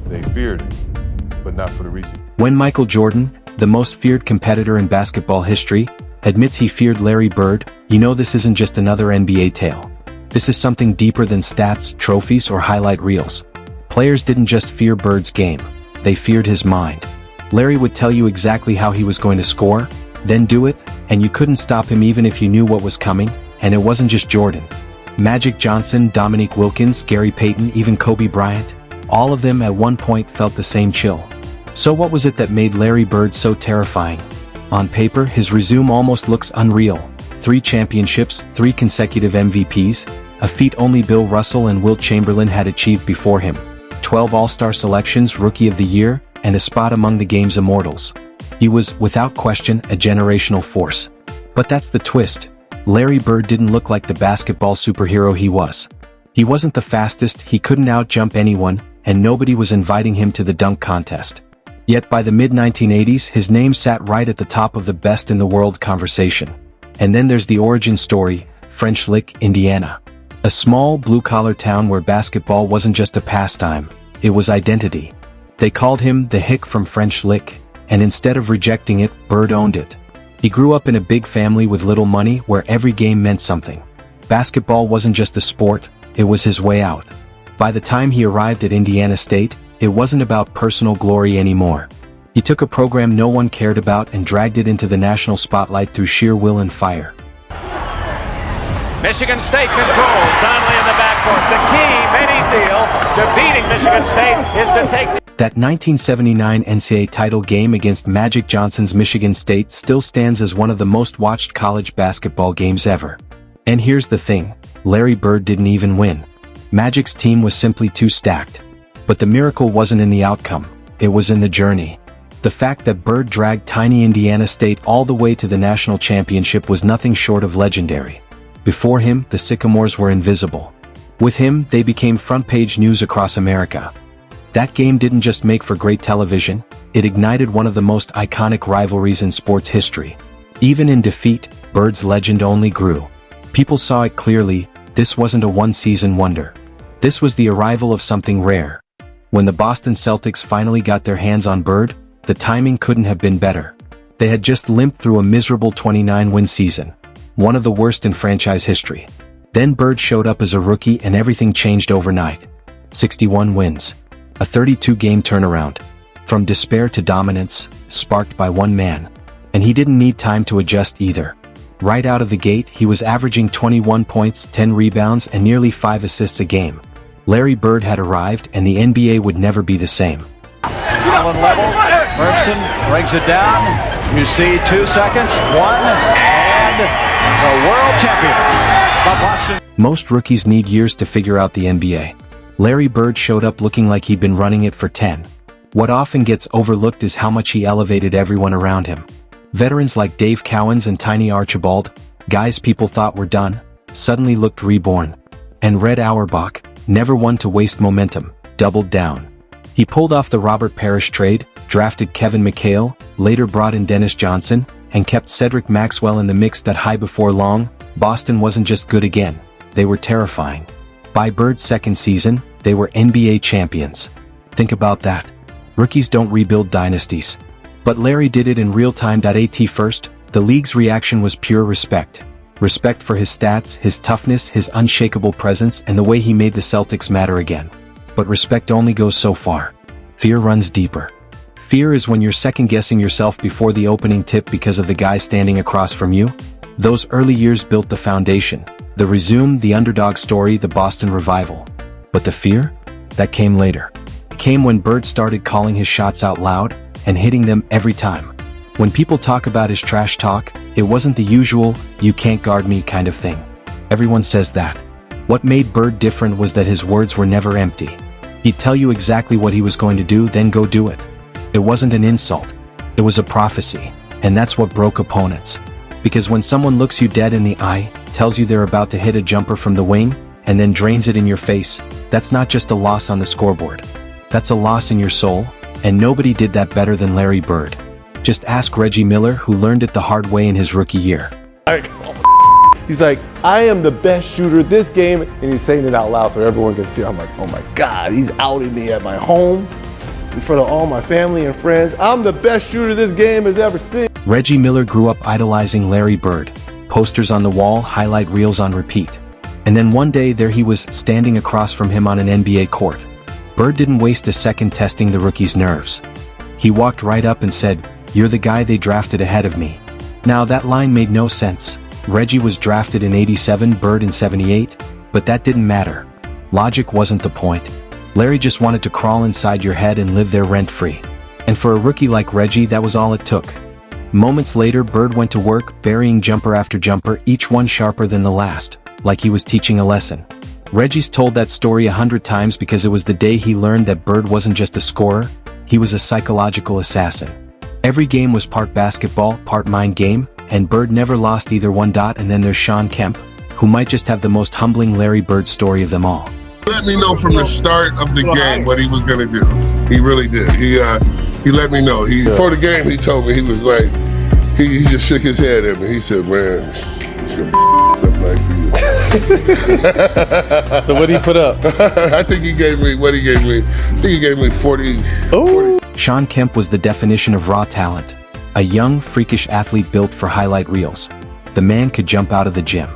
They feared it, but not for the reason. When Michael Jordan, the most feared competitor in basketball history, admits he feared Larry Bird, you know this isn't just another NBA tale. This is something deeper than stats, trophies, or highlight reels. Players didn't just fear Bird's game, they feared his mind. Larry would tell you exactly how he was going to score, then do it, and you couldn't stop him even if you knew what was coming, and it wasn't just Jordan. Magic Johnson, Dominique Wilkins, Gary Payton, even Kobe Bryant, all of them at one point felt the same chill. So what was it that made Larry Bird so terrifying? On paper, his resume almost looks unreal. 3 championships, 3 consecutive MVPs, a feat only Bill Russell and Wilt Chamberlain had achieved before him. 12 All-Star selections, Rookie of the Year, and a spot among the game's immortals. He was, without question, a generational force. But that's the twist. Larry Bird didn't look like the basketball superhero he was. He wasn't the fastest, he couldn't out-jump anyone, and nobody was inviting him to the dunk contest. Yet by the mid-1980s, his name sat right at the top of the best in the world conversation. And then there's the origin story, French Lick, Indiana. A small, blue-collar town where basketball wasn't just a pastime, it was identity. They called him the Hick from French Lick, and instead of rejecting it, Bird owned it. He grew up in a big family with little money where every game meant something. Basketball wasn't just a sport, it was his way out. By the time he arrived at Indiana State, it wasn't about personal glory anymore. He took a program no one cared about and dragged it into the national spotlight through sheer will and fire. Michigan State controls. Donnelly in the backcourt. The key, many feel, to beating Michigan State is to take... That 1979 NCAA title game against Magic Johnson's Michigan State still stands as one of the most watched college basketball games ever. And here's the thing, Larry Bird didn't even win. Magic's team was simply too stacked. But the miracle wasn't in the outcome, it was in the journey. The fact that Bird dragged tiny Indiana State all the way to the national championship was nothing short of legendary. Before him, the Sycamores were invisible. With him, they became front-page news across America. That game didn't just make for great television, it ignited one of the most iconic rivalries in sports history. Even in defeat, Bird's legend only grew. People saw it clearly, this wasn't a one-season wonder. This was the arrival of something rare. When the Boston Celtics finally got their hands on Bird, the timing couldn't have been better. They had just limped through a miserable 29-win season, one of the worst in franchise history. Then Bird showed up as a rookie and everything changed overnight. 61 wins. A 32-game turnaround. From despair to dominance, sparked by one man. And he didn't need time to adjust either. Right out of the gate, he was averaging 21 points, 10 rebounds, and nearly 5 assists a game. Larry Bird had arrived and the NBA would never be the same. Allen level, Bergsten brings it down. You see 2 seconds, 1, and the world champion, the Boston. Most rookies need years to figure out the NBA. Larry Bird showed up looking like he'd been running it for 10. What often gets overlooked is how much he elevated everyone around him. Veterans like Dave Cowens and Tiny Archibald, guys people thought were done, suddenly looked reborn. And Red Auerbach, never one to waste momentum, doubled down. He pulled off the Robert Parrish trade, drafted Kevin McHale, later brought in Dennis Johnson, and kept Cedric Maxwell in the mix that high before long. Boston wasn't just good again, they were terrifying. By Bird's second season, they were NBA champions. Think about that. Rookies don't rebuild dynasties. But Larry did it in real time. At first, the league's reaction was pure respect. Respect for his stats, his toughness, his unshakable presence, and the way he made the Celtics matter again. But respect only goes so far. Fear runs deeper. Fear is when you're second-guessing yourself before the opening tip because of the guy standing across from you. Those early years built the foundation. The resume, the underdog story, the Boston revival. But the fear? That came later. It came when Bird started calling his shots out loud, and hitting them every time. When people talk about his trash talk, it wasn't the usual, you can't guard me kind of thing. Everyone says that. What made Bird different was that his words were never empty. He'd tell you exactly what he was going to do, then go do it. It wasn't an insult. It was a prophecy. And that's what broke opponents. Because when someone looks you dead in the eye, tells you they're about to hit a jumper from the wing, and then drains it in your face, that's not just a loss on the scoreboard. That's a loss in your soul, and nobody did that better than Larry Bird. Just ask Reggie Miller, who learned it the hard way in his rookie year. He's like, I am the best shooter this game, and he's saying it out loud so everyone can see. I'm like, oh my God, he's outing me at my home. in front of all my family and friends. I'm the best shooter this game has ever seen. Reggie Miller grew up idolizing Larry Bird. Posters on the wall, highlight reels on repeat. And then one day there he was, standing across from him on an NBA court. Bird didn't waste a second testing the rookie's nerves. He walked right up and said, "You're the guy they drafted ahead of me." Now that line made no sense. Reggie was drafted in '87, Bird in '78, but that didn't matter. Logic wasn't the point. Larry just wanted to crawl inside your head and live there rent-free. And for a rookie like Reggie, that was all it took. Moments later, Bird went to work, burying jumper after jumper, each one sharper than the last, like he was teaching a lesson. Reggie's told that story 100 times because it was the day he learned that Bird wasn't just a scorer, he was a psychological assassin. Every game was part basketball, part mind game, and Bird never lost either one. And then there's Sean Kemp, who might just have the most humbling Larry Bird story of them all. Let me know from the start of the game what he was gonna do. He really did. He let me know. Before the game, he told me, he was like, he just shook his head at me. He said, "Man, it's gonna be up nice for you." So what did he put up? I think he gave me, what he gave me, I think he gave me 40. Sean Kemp was the definition of raw talent. A young, freakish athlete built for highlight reels. The man could jump out of the gym.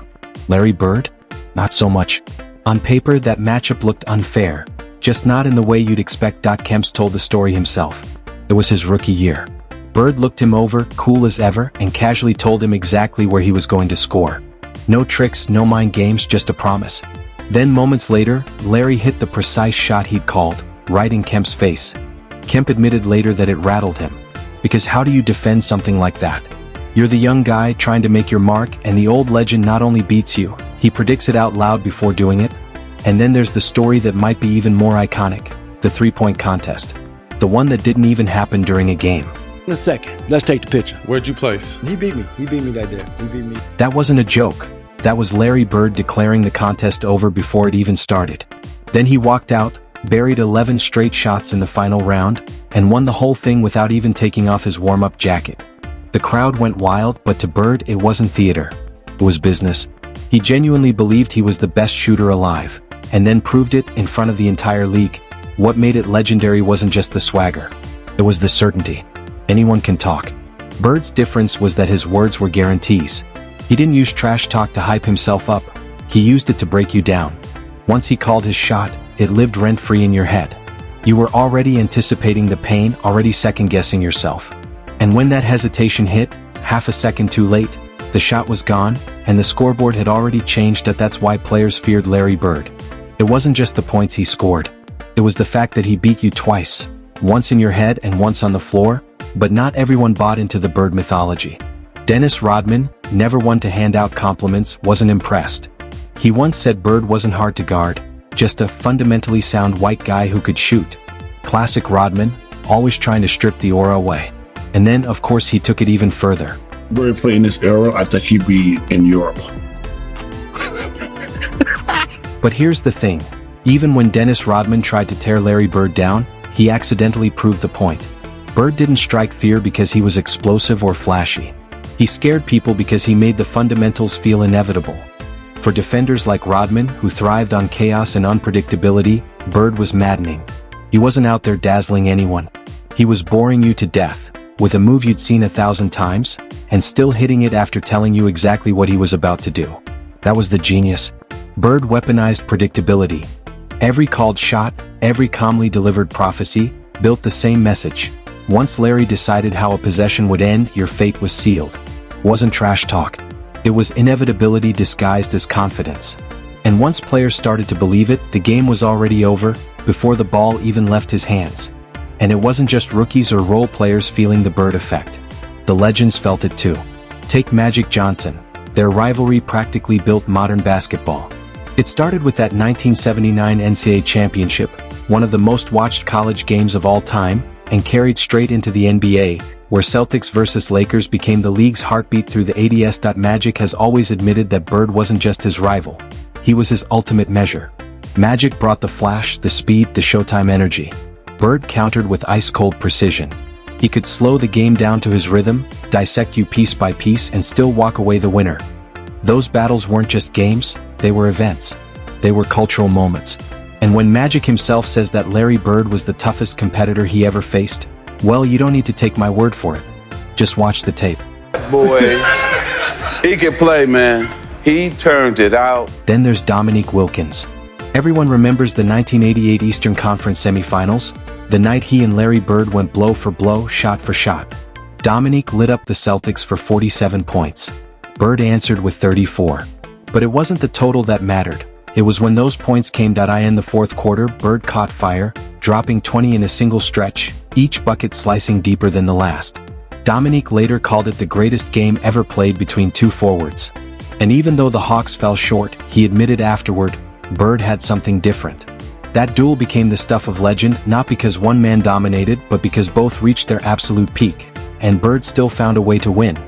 Larry Bird? Not so much. On paper, that matchup looked unfair, just not in the way you'd expect. Kemp's told the story himself. It was his rookie year. Bird looked him over, cool as ever, and casually told him exactly where he was going to score. No tricks, no mind games, just a promise. Then moments later, Larry hit the precise shot he'd called, right in Kemp's face. Kemp admitted later that it rattled him. Because how do you defend something like that? You're the young guy trying to make your mark, and the old legend not only beats you, he predicts it out loud before doing it. And then there's the story that might be even more iconic, the three-point contest. The one that didn't even happen during a game. In a second, let's take the picture. Where'd you place? He beat me that day. He beat me. That wasn't a joke. That was Larry Bird declaring the contest over before it even started. Then he walked out, buried 11 straight shots in the final round, and won the whole thing without even taking off his warm-up jacket. The crowd went wild, but to Bird it wasn't theater. It was business. He genuinely believed he was the best shooter alive, and then proved it in front of the entire league. What made it legendary wasn't just the swagger. It was the certainty. Anyone can talk. Bird's difference was that his words were guarantees. He didn't use trash talk to hype himself up. He used it to break you down. Once he called his shot, it lived rent-free in your head. You were already anticipating the pain, already second-guessing yourself. And when that hesitation hit, half a second too late, the shot was gone, and the scoreboard had already changed. That's why players feared Larry Bird. It wasn't just the points he scored. It was the fact that he beat you twice, once in your head and once on the floor, but not everyone bought into the Bird mythology. Dennis Rodman, never one to hand out compliments, wasn't impressed. He once said Bird wasn't hard to guard, just a fundamentally sound white guy who could shoot. Classic Rodman, always trying to strip the aura away. And then, of course, he took it even further. Bird played in this era, I think he'd be in Europe. But here's the thing. Even when Dennis Rodman tried to tear Larry Bird down, he accidentally proved the point. Bird didn't strike fear because he was explosive or flashy. He scared people because he made the fundamentals feel inevitable. For defenders like Rodman, who thrived on chaos and unpredictability, Bird was maddening. He wasn't out there dazzling anyone. He was boring you to death, with a move you'd seen 1,000 times, and still hitting it after telling you exactly what he was about to do. That was the genius. Bird weaponized predictability. Every called shot, every calmly delivered prophecy, built the same message. Once Larry decided how a possession would end, your fate was sealed. Wasn't trash talk. It was inevitability disguised as confidence. And once players started to believe it, the game was already over, before the ball even left his hands. And it wasn't just rookies or role players feeling the Bird effect. The legends felt it too. Take Magic Johnson. Their rivalry practically built modern basketball. It started with that 1979 NCAA championship, one of the most watched college games of all time, and carried straight into the NBA, where Celtics versus Lakers became the league's heartbeat through the 80s. Magic has always admitted that Bird wasn't just his rival. He was his ultimate measure. Magic brought the flash, the speed, the showtime energy. Bird countered with ice-cold precision. He could slow the game down to his rhythm, dissect you piece by piece, and still walk away the winner. Those battles weren't just games, they were events. They were cultural moments. And when Magic himself says that Larry Bird was the toughest competitor he ever faced, well, you don't need to take my word for it. Just watch the tape. Boy, he can play, man. He turned it out. Then there's Dominique Wilkins. Everyone remembers the 1988 Eastern Conference semifinals, the night he and Larry Bird went blow for blow, shot for shot. Dominique lit up the Celtics for 47 points. Bird answered with 34. But it wasn't the total that mattered. It was when those points came. In the fourth quarter, Bird caught fire, dropping 20 in a single stretch, each bucket slicing deeper than the last. Dominique later called it the greatest game ever played between two forwards. And even though the Hawks fell short, he admitted afterward, Bird had something different. That duel became the stuff of legend, not because one man dominated, but because both reached their absolute peak, and Bird still found a way to win.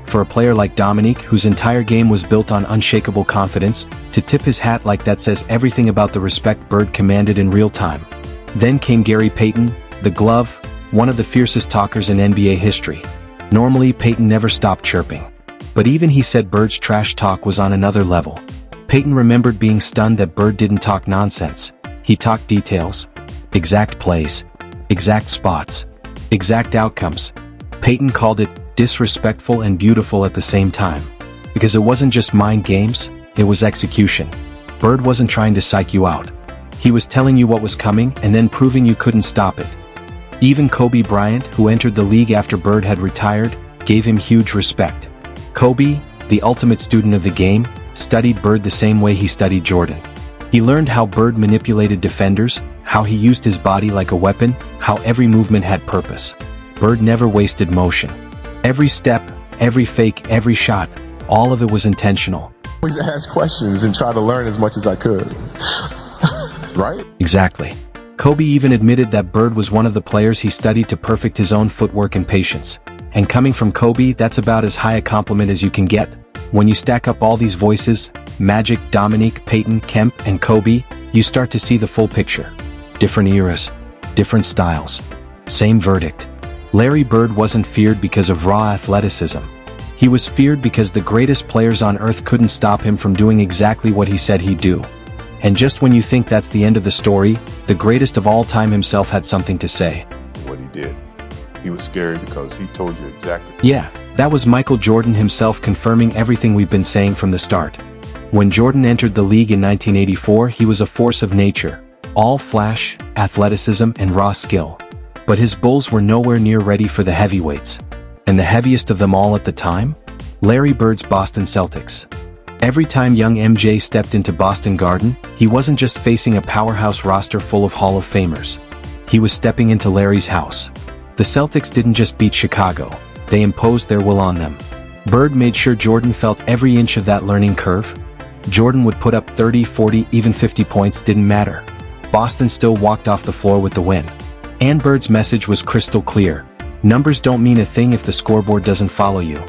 For a player like Dominique, whose entire game was built on unshakable confidence, to tip his hat like that says everything about the respect Bird commanded in real time. Then came Gary Payton, the glove, one of the fiercest talkers in NBA history. Normally, Payton never stopped chirping. But even he said Bird's trash talk was on another level. Payton remembered being stunned that Bird didn't talk nonsense. He talked details. Exact plays. Exact spots. Exact outcomes. Payton called it disrespectful and beautiful at the same time. Because it wasn't just mind games, it was execution. Bird wasn't trying to psych you out. He was telling you what was coming and then proving you couldn't stop it. Even Kobe Bryant, who entered the league after Bird had retired, gave him huge respect. Kobe, the ultimate student of the game, studied Bird the same way he studied Jordan. He learned how Bird manipulated defenders, how he used his body like a weapon, how every movement had purpose. Bird never wasted motion. Every step, every fake, every shot, all of it was intentional. Always ask questions and try to learn as much as I could. Right? Exactly. Kobe even admitted that Bird was one of the players he studied to perfect his own footwork and patience. And coming from Kobe, that's about as high a compliment as you can get. When you stack up all these voices, Magic, Dominique, Payton, Kemp, and Kobe, you start to see the full picture. Different eras, different styles. Same verdict. Larry Bird wasn't feared because of raw athleticism. He was feared because the greatest players on earth couldn't stop him from doing exactly what he said he'd do. And just when you think that's the end of the story, the greatest of all time himself had something to say. What he did. He was scary because he told you exactly. Yeah, that was Michael Jordan himself confirming everything we've been saying from the start. When Jordan entered the league in 1984, he was a force of nature. All flash, athleticism, and raw skill. But his Bulls were nowhere near ready for the heavyweights. And the heaviest of them all at the time? Larry Bird's Boston Celtics. Every time young MJ stepped into Boston Garden, he wasn't just facing a powerhouse roster full of Hall of Famers. He was stepping into Larry's house. The Celtics didn't just beat Chicago, they imposed their will on them. Bird made sure Jordan felt every inch of that learning curve. Jordan would put up 30, 40, even 50 points, didn't matter. Boston still walked off the floor with the win. And Bird's message was crystal clear. Numbers don't mean a thing if the scoreboard doesn't follow you.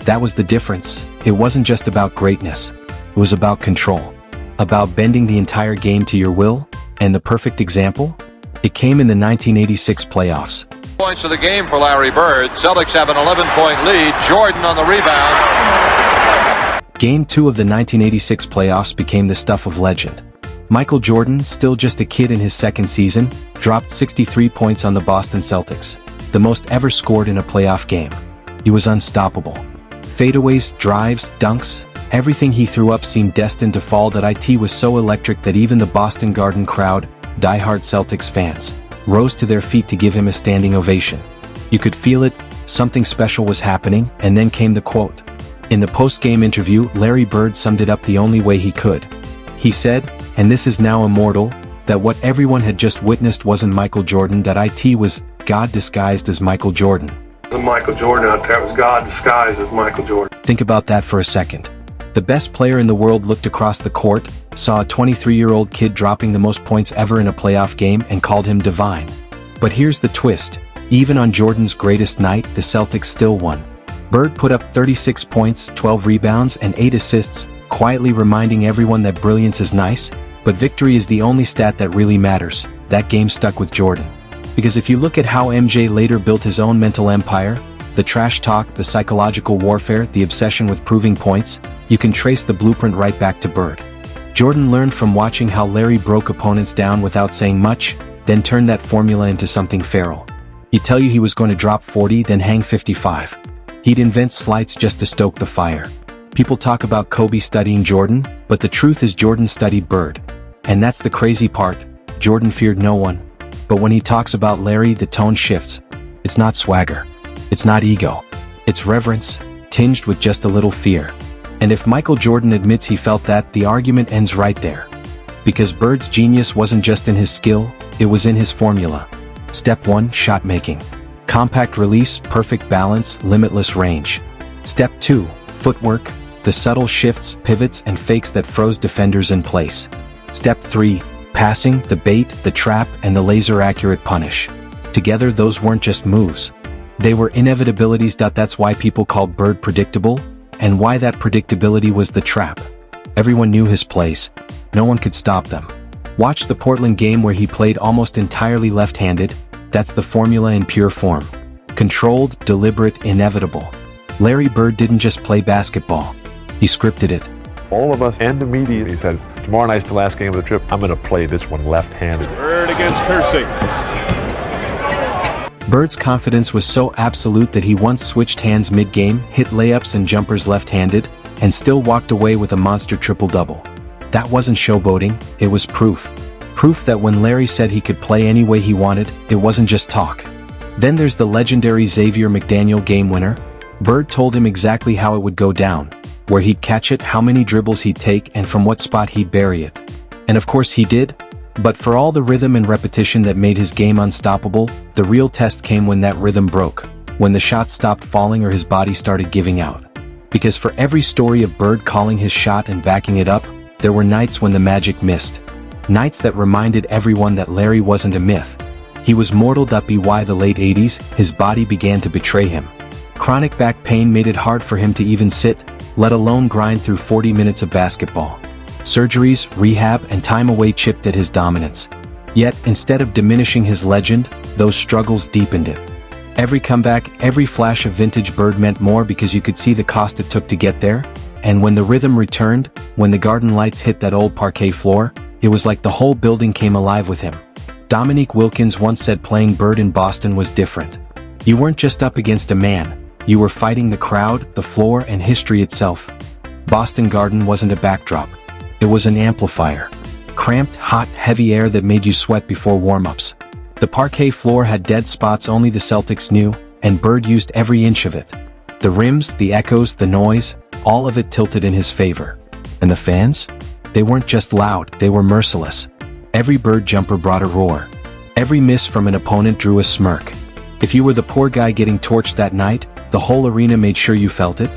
That was the difference. It wasn't just about greatness. It was about control. About bending the entire game to your will. And the perfect example? It came in the 1986 playoffs. Points of the game for Larry Bird. Celtics have an 11-point lead. Jordan on the rebound. Game 2 of the 1986 playoffs became the stuff of legend. Michael Jordan, still just a kid in his second season, dropped 63 points on the Boston Celtics, the most ever scored in a playoff game. He was unstoppable. Fadeaways, drives, dunks, everything he threw up seemed destined to fall. It was so electric that even the Boston Garden crowd, diehard Celtics fans, rose to their feet to give him a standing ovation. You could feel it, something special was happening, and then came the quote. In the post-game interview, Larry Bird summed it up the only way he could. He said, and this is now immortal, that what everyone had just witnessed wasn't Michael Jordan, that it was God disguised as Michael Jordan. Michael Jordan out there, it was God disguised as Michael Jordan. Think about that for a second. The best player in the world looked across the court, saw a 23-year-old kid dropping the most points ever in a playoff game and called him divine. But here's the twist. Even on Jordan's greatest night, the Celtics still won. Bird put up 36 points, 12 rebounds, and 8 assists, quietly reminding everyone that brilliance is nice, but victory is the only stat that really matters. That game stuck with Jordan. Because if you look at how MJ later built his own mental empire, the trash talk, the psychological warfare, the obsession with proving points, you can trace the blueprint right back to Bird. Jordan learned from watching how Larry broke opponents down without saying much, then turned that formula into something feral. He'd tell you he was going to drop 40, then hang 55. He'd invent slights just to stoke the fire. People talk about Kobe studying Jordan, but the truth is Jordan studied Bird. And that's the crazy part, Jordan feared no one. But when he talks about Larry, the tone shifts. It's not swagger. It's not ego. It's reverence, tinged with just a little fear. And if Michael Jordan admits he felt that, the argument ends right there. Because Bird's genius wasn't just in his skill, it was in his formula. Step 1, shot making. Compact release, perfect balance, limitless range. Step 2, footwork, the subtle shifts, pivots, and fakes that froze defenders in place. Step 3, passing, the bait, the trap, and the laser-accurate punish. Together, those weren't just moves. They were inevitabilities. That's why people called Bird predictable, and why that predictability was the trap. Everyone knew his plays. No one could stop them. Watch the Portland game where he played almost entirely left-handed. That's the formula in pure form. Controlled, deliberate, inevitable. Larry Bird didn't just play basketball. He scripted it. All of us and the media, he said, tomorrow night's the last game of the trip. I'm going to play this one left-handed. Bird against Kersey. Bird's confidence was so absolute that he once switched hands mid-game, hit layups and jumpers left-handed, and still walked away with a monster triple-double. That wasn't showboating, it was proof. Proof that when Larry said he could play any way he wanted, it wasn't just talk. Then there's the legendary Xavier McDaniel game winner. Bird told him exactly how it would go down, where he'd catch it, how many dribbles he'd take, and from what spot he'd bury it. And of course he did. But for all the rhythm and repetition that made his game unstoppable, the real test came when that rhythm broke, when the shots stopped falling or his body started giving out. Because for every story of Bird calling his shot and backing it up, there were nights when the magic missed. Nights that reminded everyone that Larry wasn't a myth. He was mortal. By the late 80s, his body began to betray him. Chronic back pain made it hard for him to even sit, let alone grind through 40 minutes of basketball. Surgeries, rehab, and time away chipped at his dominance. Yet, instead of diminishing his legend, those struggles deepened it. Every comeback, every flash of vintage Bird meant more because you could see the cost it took to get there. And when the rhythm returned, when the Garden lights hit that old parquet floor, it was like the whole building came alive with him. Dominique Wilkins once said playing Bird in Boston was different. You weren't just up against a man, you were fighting the crowd, the floor, and history itself. Boston Garden wasn't a backdrop. It was an amplifier. Cramped, hot, heavy air that made you sweat before warm-ups. The parquet floor had dead spots only the Celtics knew, and Bird used every inch of it. The rims, the echoes, the noise, all of it tilted in his favor. And the fans? They weren't just loud, they were merciless. Every Bird jumper brought a roar. Every miss from an opponent drew a smirk. If you were the poor guy getting torched that night, the whole arena made sure you felt it.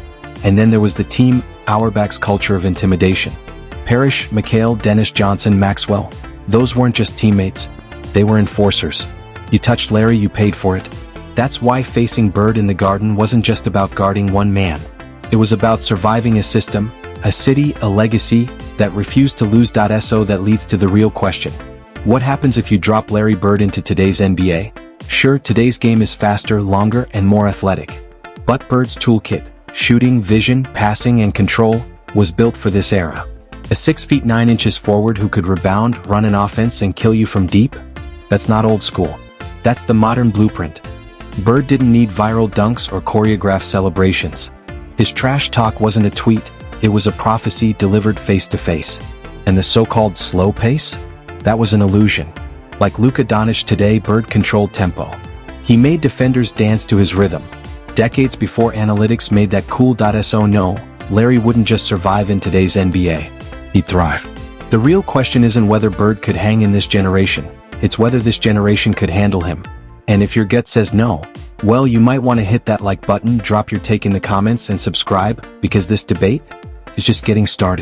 And then there was the Team Auerbach's culture of intimidation. Parrish, McHale, Dennis Johnson, Maxwell. Those weren't just teammates. They were enforcers. You touched Larry, you paid for it. That's why facing Bird in the Garden wasn't just about guarding one man. It was about surviving a system, a city, a legacy that refused to lose. So that leads to the real question. What happens if you drop Larry Bird into today's NBA? Sure, today's game is faster, longer, and more athletic. But Bird's toolkit, shooting, vision, passing, and control, was built for this era. A 6 feet 9 inches forward who could rebound, run an offense, and kill you from deep? That's not old school. That's the modern blueprint. Bird didn't need viral dunks or choreographed celebrations. His trash talk wasn't a tweet, it was a prophecy delivered face to face. And the so-called slow pace? That was an illusion. Like Luka Doncic today, Bird controlled tempo. He made defenders dance to his rhythm. Decades before analytics made that cool. So no, Larry wouldn't just survive in today's NBA. He'd thrive. The real question isn't whether Bird could hang in this generation, it's whether this generation could handle him. And if your gut says no, well, you might want to hit that like button, drop your take in the comments, and subscribe, because this debate is just getting started.